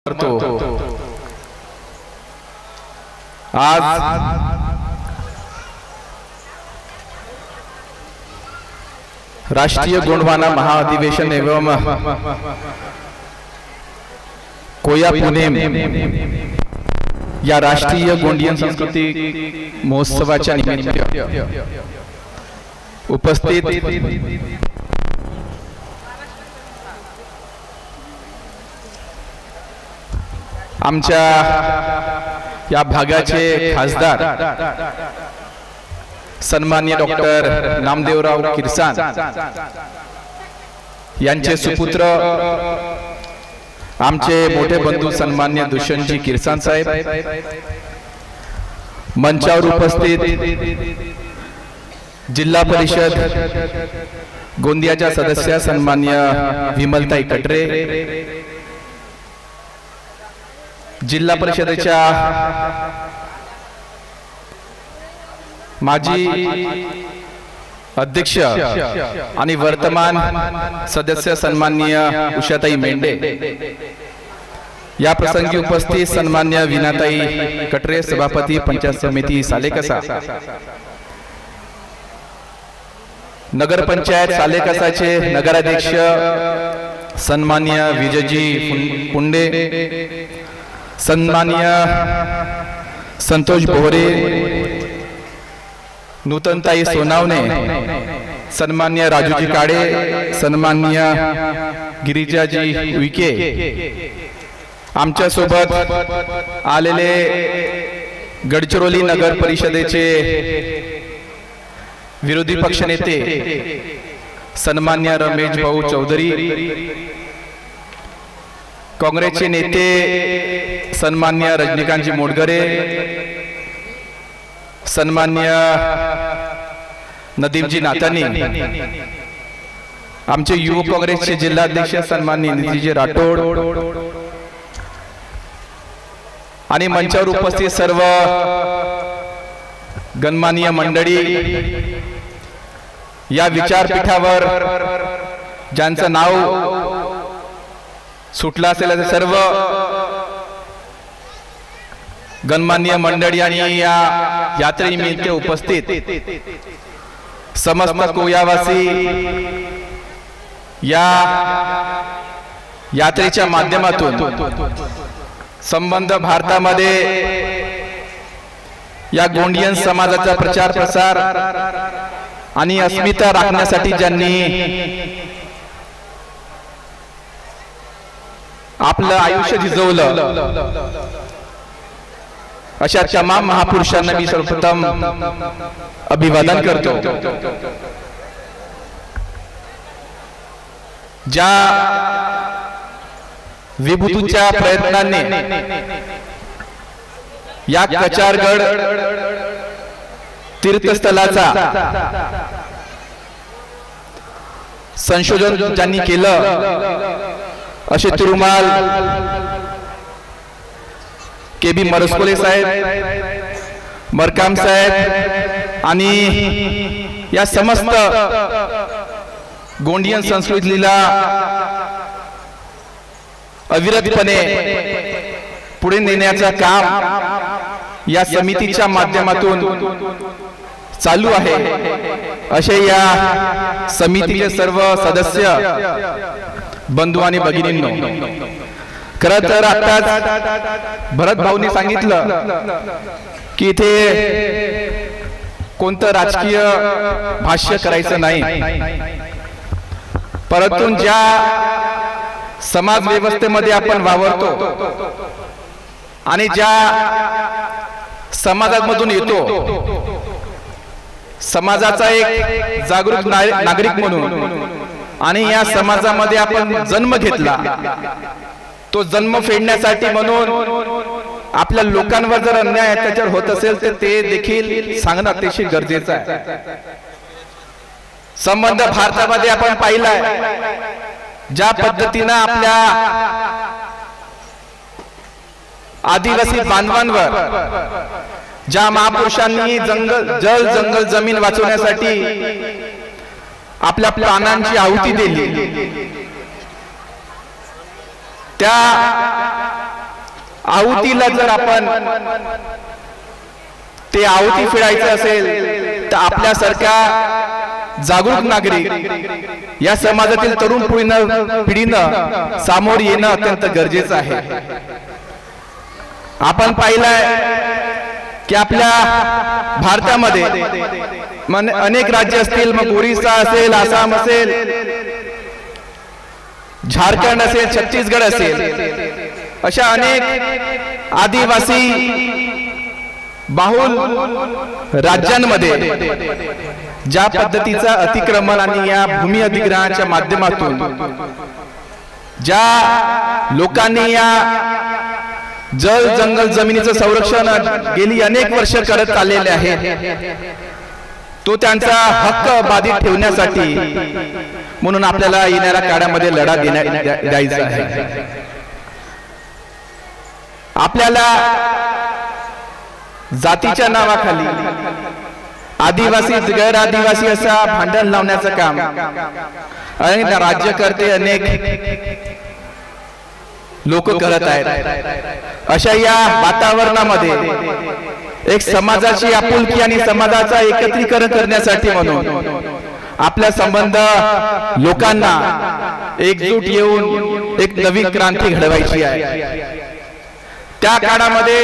करतो। आज राष्ट्रीय गोंडवाना महाअधिवेशन एवं कोया पुणेम या राष्ट्रीय गोंडियन संस्कृती महोत्सवाच्या निमित्त उपस्थित आमच्या या भागाचे खासदार सन्माननीय डॉक्टर नामदेवराव किरसान यांचे सुपुत्र आमचे मोठे बंधू सन्माननीय दुष्यंतजी किरसान साहेब, मंचावर उपस्थित जिल्हा परिषद गोंदियाच्या सदस्य सन्माननीय विमलताई कटरे, जिल्हा परिषदेच्या माजी अध्यक्ष आणि वर्तमान सदस्य सन्माननीय उषाताई मेंढे, या प्रसंगी उपस्थित सन्माननीय विनाताई कटरे, सभापती पंचायत समिती सालेकसा, नगर पंचायत सालेकसाचे नगराध्यक्ष सन्माननीय विजयजी पुंडे, सन्माननीय संतोष बोहरे, नूतनताई सोनावणे, सन्माननीय राजूजी काळे, सन्माननीय गिरिजाजी विके, आमच्या सोबत आलेले गडचिरोली नगर परिषदेचे विरोधी पक्षनेते सन्माननीय रमेश भाऊ चौधरी, काँग्रेसचे नेते सन्माननीय रजनीकांतजी मोडगरे, सन्माननीय नदीमजी नातानी, आमचे युवक काँग्रेसचे जिल्हाध्यक्ष सन्माननीय नितीजी राठोड आणि मंचावर उपस्थित सर्व गणमान्य मंडळी, या विचारपीठावर ज्यांचं नाव सुटलं असेल सर्व गणमान्य मंडळी आणि या यात्रेनिमित्त उपस्थित समस्त कोयावासी, या यात्रेच्या माध्यमातून संबंध भारतामध्ये या गोंडियन समाजाचा प्रचार प्रसार आणि अस्मिता राखण्यासाठी ज्यांनी आपलं आयुष्य झिजवलं अशा तमाम महापुरुषांना मी सर्वप्रथम अभिवादन करतो। ज्या विभूतीच्या प्रयत्नांनी या कचारगड तीर्थस्थळाचा संशोधन ज्यांनी केलं असे तिरुमाल केबी मरसकोले साहेब, मरकाम साहेब आणि या समस्त गोंडियन संस्कृतीला अविरतपणे पुढे नेण्याचं काम या समितीच्या माध्यमातून चालू आहे असे या समितीचे सर्व सदस्य बंधू आणि भगिनींनो, खरं तर आताच भरत भाऊंनी सांगितलं की इथे कोणतं राजकीय भाष्य करायचं नाही, परंतु ज्या समाज व्यवस्थेमध्ये आपण वावरतो आणि ज्या समाजामधून येतो, समाजाचा एक जागरूक नागरिक म्हणून आणि या समाजामध्ये आपण जन्म घेतला, तो जन्म फेडण्यासाठी म्हणून आपल्या लोकांवर जर अन्याय अत्याचार होत असेल तर ते देखील सांगणं अतिशय गरजेचं आहे। संबंध भारतामध्ये आपण पाहिलाय, ज्या पद्धतीनं आपल्या आदिवासी बांधवांवर ज्या महापुरुषांनी जल जंगल जमीन वाचवण्यासाठी आपल्या प्राणांची आहुती दिली, त्या आहुतीला जर आपण ते आहुती फिरायचं असेल तर आपल्यासारख्या जागरूक नागरिक या समाजातील तरुण पिढीनं सामोर येणं अत्यंत गरजेचं आहे. आपण पाहिलंय की आपल्या भारतामध्ये अनेक राज्य असतील, मग ओरिसा असेल, आसाम असेल, झारखंड असेल, छत्तीसगड असेल, अशा अनेक आदिवासी बाहुल राज्यांमध्ये ज्या पद्धतीचा अतिक्रमण आणि या भूमी अधिग्रहणाच्या माध्यमातून ज्या लोकांनी या जल जंगल जमिनीचं संरक्षण गेली अनेक वर्ष करत आलेले आहेत, तो त्यांचा हक्क बाधित ठेवण्यासाठी म्हणून आपल्याला येणाऱ्या काळामध्ये लढा द्यायचा आहे. आपल्याला जातीच्या नावाखाली आदिवासी गैर आदिवासी असा भांडण लावण्याचं काम अनेक राज्यकर्ते अनेक लोक करत आहेत. अशा या वातावरणामध्ये एक समाजाची आपुलकी आणि समाजाचा एकत्रीकरण करण्यासाठी म्हणून आपला संबंध लोकांना एकजूट येऊन एक नवी क्रांती घडवायची आहे. त्या काळामध्ये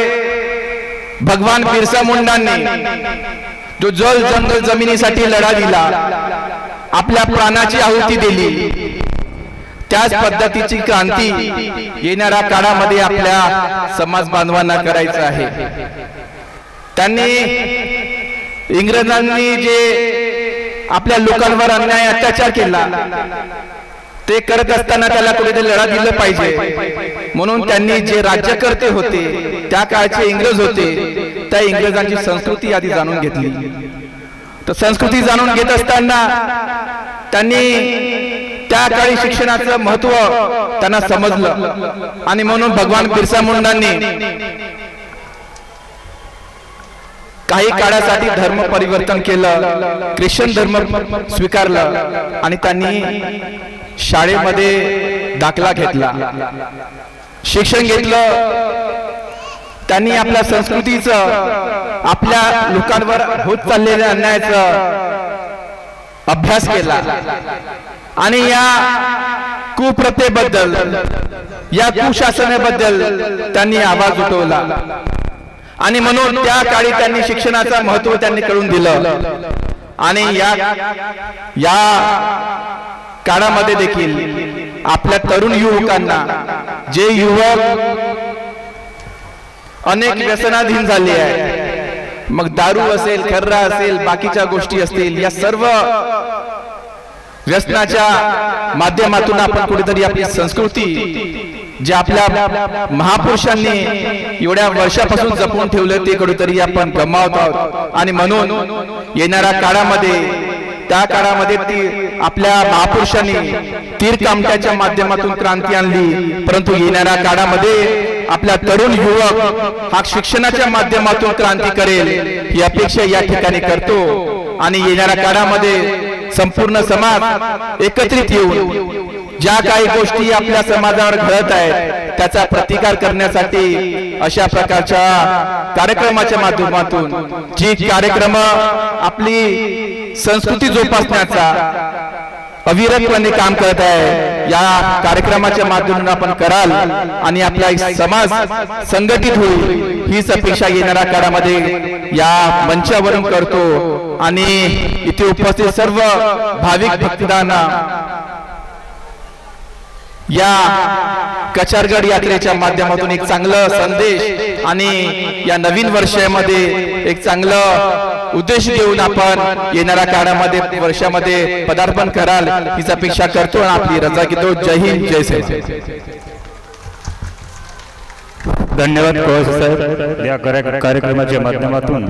भगवान बिरसा मुंडांनी जो जल जंगल जमिनीसाठी लढा दिला, आपल्या प्राणाची आहुती दिली, त्याच पद्धतीची क्रांती येणाऱ्या काळामध्ये आपल्या समाज बांधवांना करायचं आहे. त्यांनी इंग्रजांनी जे आपल्या लोकांवर अन्याय अत्याचार केला ते करत असताना त्याला कुठेतरी लढा दिला पाहिजे, म्हणून त्यांनी जे राज्यकर्ते होते त्या काळचे इंग्रज होते, त्या इंग्रजांची संस्कृती आधी जाणून घेतली. तर संस्कृती जाणून घेत असताना त्यांनी त्या काळी शिक्षणाचं महत्व त्यांना समजलं आणि म्हणून भगवान बिरसा मुंडांनी काही काळासाठी धर्म परिवर्तन केलं, ख्रिश्चन धर्म स्वीकारलं आणि त्यांनी शाळेमध्ये दाखला घेतला, शिक्षण घेतलं. त्यांनी आपल्या संस्कृतीचं, आपल्या लोकांवर होत चाललेल्या अन्यायाचा अभ्यास केला आणि या कुप्रथेबद्दल, या कुशासनाबद्दल त्यांनी आवाज उठवला आणि म्हणून त्या काळी त्यांनी शिक्षणाचं महत्व त्यांनी कळून दिलं. आणि या काळामध्ये देखील आपल्या तरुण युवकांना, जे युवक अनेक व्यसनाधीन झाले आहेत, मग दारू असेल, खर्रा असेल, बाकीच्या गोष्टी असतील, या सर्व व्यसनाच्या माध्यमातून आपण कुठेतरी आपली संस्कृती जे आपल्या महापुरुषांनी एवढ्या वर्षापासून जपून ठेवलं ते कुठेतरी आपण गमावत आहोत. आणि म्हणून येणाऱ्या काळामध्ये, त्या काळामध्ये ती आपल्या महापुरुषांनी तीरकामट्याच्या माध्यमातून क्रांती आणली, परंतु येणाऱ्या काळामध्ये आपला तरुण युवक हा शिक्षणाच्या माध्यमातून क्रांती करेल ही अपेक्षा या ठिकाणी करतो. आणि येणाऱ्या काळामध्ये संपूर्ण समाज एकत्रित येऊन ज्या काही गोष्टी आपल्या समाजावर घडत आहेत त्याचा प्रतिकार करण्यासाठी अशा प्रकारच्या कार्यक्रमाच्या माध्यमातून जी कार्यक्रम आपली संस्कृती जोपासण्याचा अविरतपणे काम करत आहे, या कार्यक्रमाच्या माध्यमातून आपण कराल आणि आपला समाज संघटित होईल हीच अपेक्षा येणाऱ्या काळामध्ये या मंचावरून करतो. आणि इथे उपस्थित सर्व भाविक भक्तांना या कचारगड यात्रेच्या माध्यमातून एक चांगला संदेश आणि या नवीन वर्षामध्ये एक चांगला उद्देश घेऊन आपण येणाऱ्या काळामध्ये वर्षामध्ये पदार्पण कराल हीच अपेक्षा करतो आणि आपली रजा घेतो. जय हिंद, जय श्रीराम. धन्यवाद साहेब. या कार्यक्रमाच्या माध्यमातून